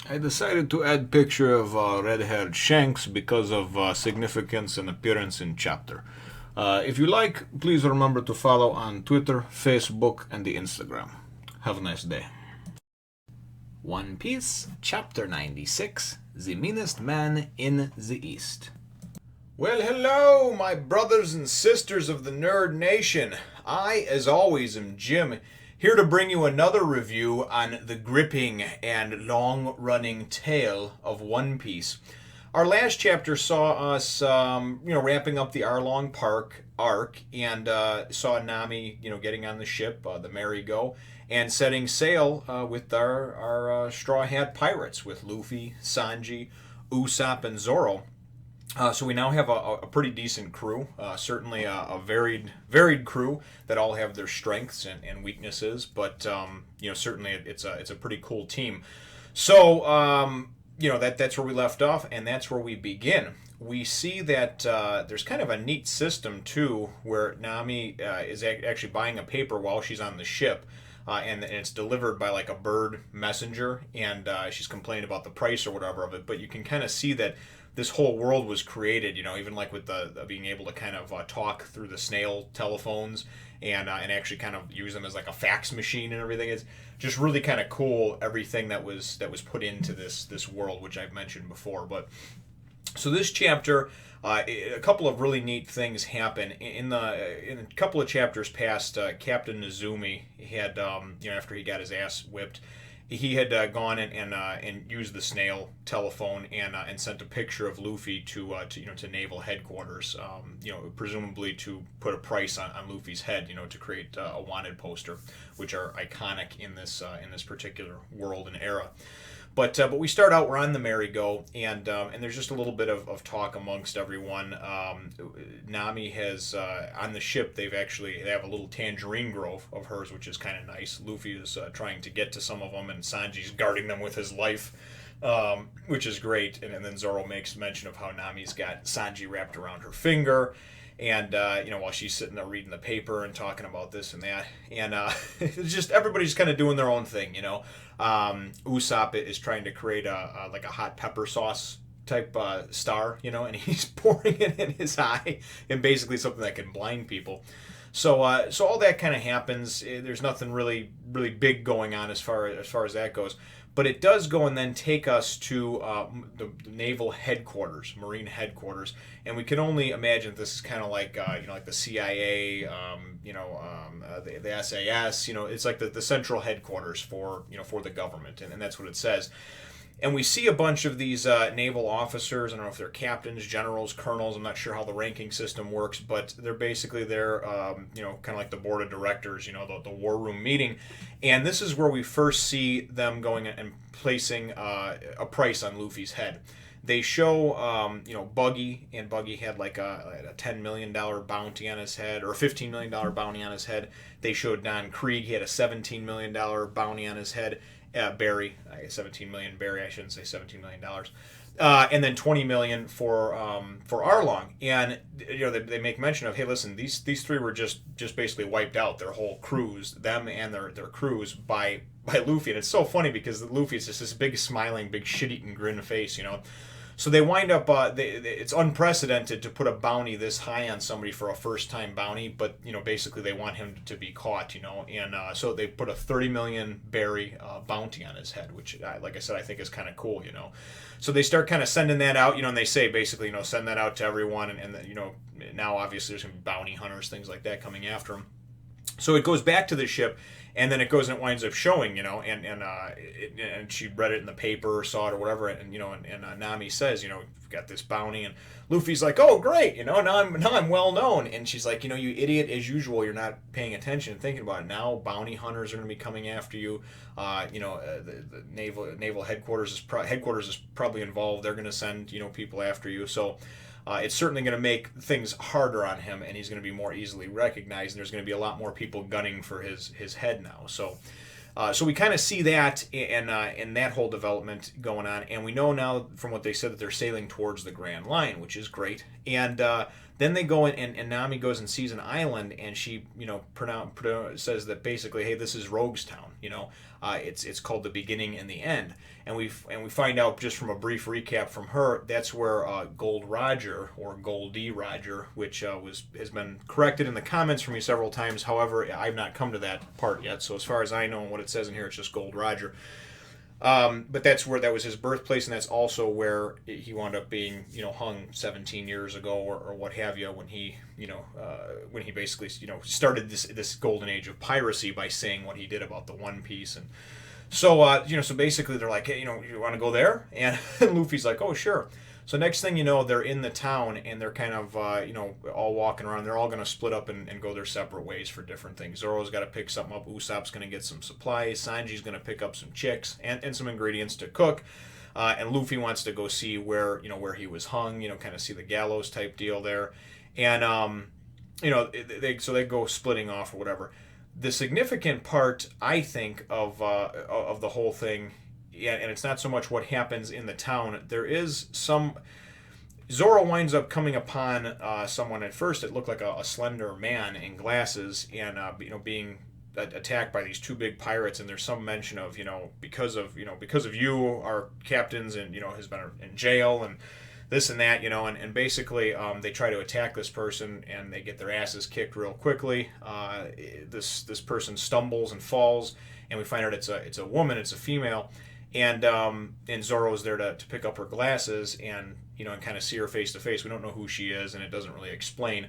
I decided to add picture of red-haired Shanks because of significance and appearance in chapter. If you like, please remember to follow on Twitter, Facebook, and the Instagram. Have a nice day. One Piece, Chapter 96, The Meanest Man in the East. Well, hello, my brothers and sisters of the Nerd Nation. I, as always, am Jim, here to bring you another review on the gripping and long-running tale of One Piece. Our last chapter saw us, wrapping up the Arlong Park arc, and saw Nami, getting on the ship, the Merry-Go, and setting sail with our Straw Hat Pirates, with Luffy, Sanji, Usopp, and Zoro. So we now have a pretty decent crew, certainly a varied crew that all have their strengths and weaknesses, but certainly it's a pretty cool team. So that's where we left off, and that's where we begin. We see that there's kind of a neat system too, where Nami is actually buying a paper while she's on the ship. And it's delivered by like a bird messenger, and she's complaining about the price or whatever of it. But you can kind of see that this whole world was created, even like with the being able to kind of talk through the snail telephones and actually kind of use them as like a fax machine and everything. It's just really kind of cool, everything that was put into this world, which I've mentioned before. But so this chapter, a couple of really neat things happen in a couple of chapters past. Captain Nozumi had, after he got his ass whipped, he had gone and used the snail telephone and sent a picture of Luffy to naval headquarters, presumably to put a price on Luffy's head, to create a wanted poster, which are iconic in this particular world and era. But we start out, we're on the Merry-Go, and there's just a little bit of talk amongst everyone. Nami has, on the ship, they have a little tangerine grove of hers, which is kind of nice. Luffy is trying to get to some of them, and Sanji's guarding them with his life, which is great. And then Zoro makes mention of how Nami's got Sanji wrapped around her finger. And while she's sitting there reading the paper and talking about this and that, and it's just everybody's kind of doing their own thing. Usopp is trying to create a hot pepper sauce type star, and he's pouring it in his eye, and basically something that can blind people. So all that kind of happens. There's nothing really big going on as far as that goes. But it does go and then take us to the naval headquarters, Marine headquarters, and we can only imagine this is kind of like like the CIA, the SAS. It's like the central headquarters for the government, and that's what it says. And we see a bunch of these naval officers. I don't know if they're captains, generals, colonels. I'm not sure how the ranking system works, but they're basically there, kind of like the board of directors, the war room meeting. And this is where we first see them going and placing a price on Luffy's head. They show, Buggy, and Buggy had like a $10 million bounty on his head, or a $15 million bounty on his head. They showed Don Krieg, he had a $17 million bounty on his head. Barry, 17 million. Barry, I shouldn't say $17 million. And then 20 million for Arlong. And they make mention of, hey, listen, these three were just basically wiped out, their whole crews, them and their crews by Luffy. And it's so funny because Luffy is just this big smiling, big shit-eating grin face, So they wind up, it's unprecedented to put a bounty this high on somebody for a first-time bounty, but, basically they want him to be caught, and so they put a 30 million berry bounty on his head, which, like I said, I think is kind of cool, So they start kind of sending that out, and they say basically, send that out to everyone, and now obviously there's going to be bounty hunters, things like that coming after him. So it goes back to the ship, and then it goes and it winds up showing, and she read it in the paper or saw it or whatever, and Nami says, we've got this bounty, and Luffy's like, oh great, now I'm well known, and she's like, you idiot, as usual, you're not paying attention and thinking about it. Now bounty hunters are going to be coming after you. The naval headquarters is probably involved. They're going to send people after you, so. It's certainly going to make things harder on him, and he's going to be more easily recognized, and there's going to be a lot more people gunning for his head now. So we kind of see that in that whole development going on, and we know now from what they said that they're sailing towards the Grand Line, which is great. And Then they go in, and Nami goes and sees an island, and she, says that basically, hey, this is Roguestown. It's called the beginning and the end. And we find out just from a brief recap from her, that's where Gold Roger, or Goldie Roger, which has been corrected in the comments for me several times. However, I've not come to that part yet. So as far as I know, what it says in here, it's just Gold Roger. But that was his birthplace, and that's also where he wound up being, hung 17 years ago, or what have you, when he basically, started this golden age of piracy by saying what he did about the One Piece. And so, so basically they're like, hey, you want to go there? And Luffy's like, oh, sure. So next thing you know, they're in the town, and they're kind of, all walking around. They're all going to split up and go their separate ways for different things. Zoro's got to pick something up. Usopp's going to get some supplies. Sanji's going to pick up some chicks and some ingredients to cook. And Luffy wants to go see where he was hung, kind of see the gallows type deal there. And, they go splitting off or whatever. The significant part, I think, of the whole thing, and it's not so much what happens in the town. There is some. Zoro winds up coming upon someone. At first, it looked like a slender man in glasses, and being attacked by these two big pirates. And there's some mention of because of you, our captains, and has been in jail and this and that, and basically they try to attack this person, and they get their asses kicked real quickly. This person stumbles and falls, and we find out it's a woman, it's a female. And Zoro's there to pick up her glasses and kind of see her face to face. We don't know who she is, and it doesn't really explain.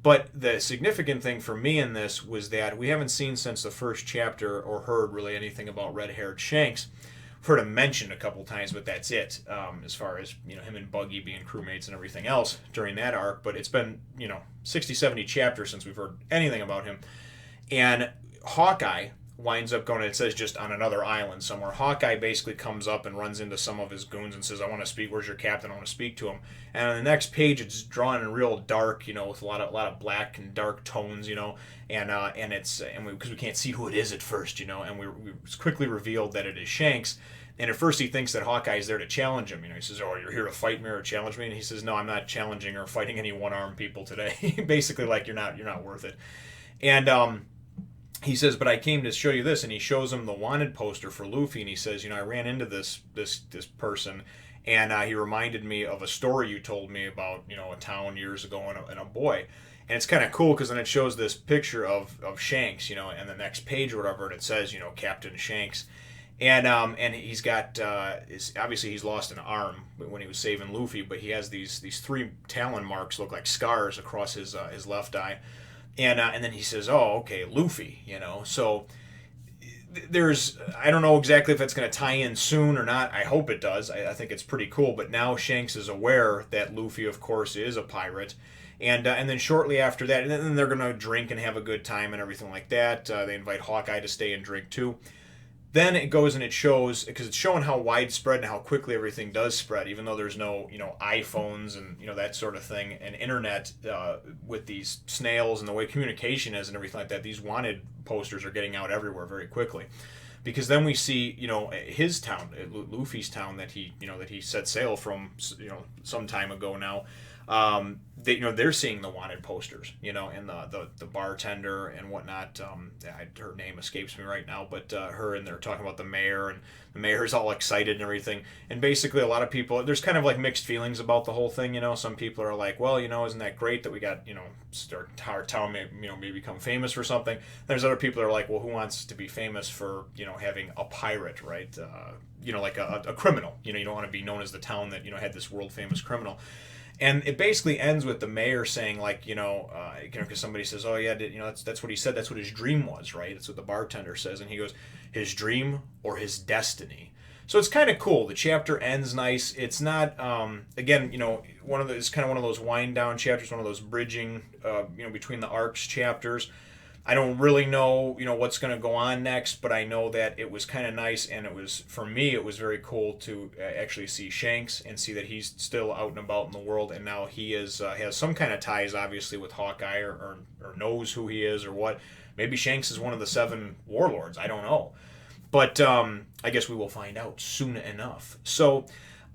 But the significant thing for me in this was that we haven't seen since the first chapter or heard really anything about red-haired Shanks. I've heard him mentioned a couple times, but that's it. As far as him and Buggy being crewmates and everything else during that arc. But it's been 60, 70 chapters since we've heard anything about him. And Hawkeye winds up going, it says just on another island somewhere. Hawkeye basically comes up and runs into some of his goons and says, I want to speak, where's your captain? I want to speak to him. And on the next page, it's drawn in real dark, with a lot of black and dark tones, and it's, because we can't see who it is at first, and we it's quickly revealed that it is Shanks. And at first he thinks that Hawkeye is there to challenge him. He says, oh, you're here to fight me or challenge me? And he says, no, I'm not challenging or fighting any one-armed people today. Basically, like, you're not worth it. And he says, but I came to show you this, and he shows him the wanted poster for Luffy, and he says, I ran into this person, and he reminded me of a story you told me about, a town years ago and a boy. And it's kind of cool, because then it shows this picture of Shanks, and the next page or whatever, and it says, Captain Shanks. And he's got, obviously he's lost an arm when he was saving Luffy, but he has these 3 talon marks, look like scars across his left eye. And then he says, oh, okay, Luffy, So there's, I don't know exactly if it's going to tie in soon or not. I hope it does. I think it's pretty cool. But now Shanks is aware that Luffy, of course, is a pirate. And then shortly after that, and then they're going to drink and have a good time and everything like that. They invite Hawkeye to stay and drink too. Then it goes and it shows, because it's showing how widespread and how quickly everything does spread, even though there's no, iPhones and, that sort of thing, and internet with these snails and the way communication is and everything like that. These wanted posters are getting out everywhere very quickly. Because then we see, his town, Luffy's town that he set sail from, some time ago now. They're seeing the wanted posters, and the bartender and whatnot. Her name escapes me right now, but her, and they're talking about the mayor, and the mayor's all excited and everything. And basically, a lot of people, there's kind of like mixed feelings about the whole thing. Some people are like, well, isn't that great that we got, our town may become famous for something. There's other people that are like, well, who wants to be famous for having a pirate, right? Like a criminal. You don't want to be known as the town that had this world famous criminal. And it basically ends with the mayor saying, like, because somebody says, oh, yeah, that's what he said. That's what his dream was, right? That's what the bartender says. And he goes, his dream or his destiny. So it's kind of cool. The chapter ends nice. It's not, again, it's kind of one of those wind down chapters, one of those bridging, between the arcs chapters. I don't really know, what's going to go on next, but I know that it was kind of nice, and for me, it was very cool to actually see Shanks and see that he's still out and about in the world, and now he has some kind of ties, obviously, with Hawkeye, or knows who he is, or what. Maybe Shanks is one of the 7 warlords. I don't know. But I guess we will find out soon enough. So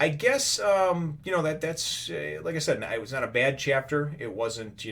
I guess that's like I said, it was not a bad chapter. It wasn't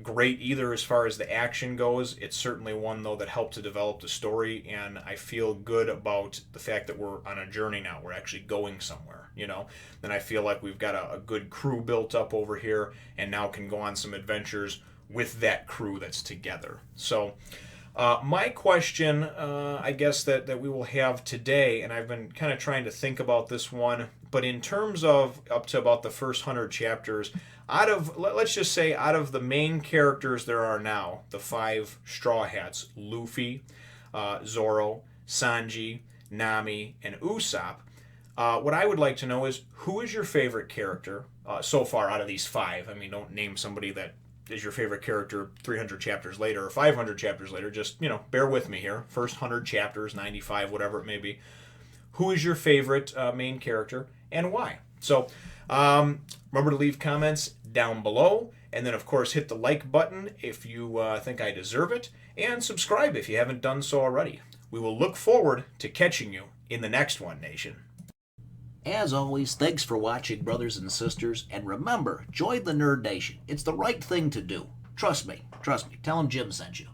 great either as far as the action goes. It's certainly one though that helped to develop the story, and I feel good about the fact that we're on a journey now. We're actually going somewhere, and I feel like we've got a good crew built up over here, and now can go on some adventures with that crew that's together. So my question, I guess, that we will have today, and I've been kind of trying to think about this one, but in terms of up to about the first 100 chapters, let's just say, out of the main characters there are now, the 5 Straw Hats, Luffy, Zoro, Sanji, Nami, and Usopp, what I would like to know is, who is your favorite character so far out of these 5? I mean, don't name somebody that is your favorite character 300 chapters later or 500 chapters later. Just, bear with me here. First 100 chapters, 95, whatever it may be. Who is your favorite main character and why? So remember to leave comments down below. And then, of course, hit the like button if you think I deserve it. And subscribe if you haven't done so already. We will look forward to catching you in the next one, Nation. As always, thanks for watching, brothers and sisters, and remember, join the Nerd Nation. It's the right thing to do. Trust me. Tell them Jim sent you.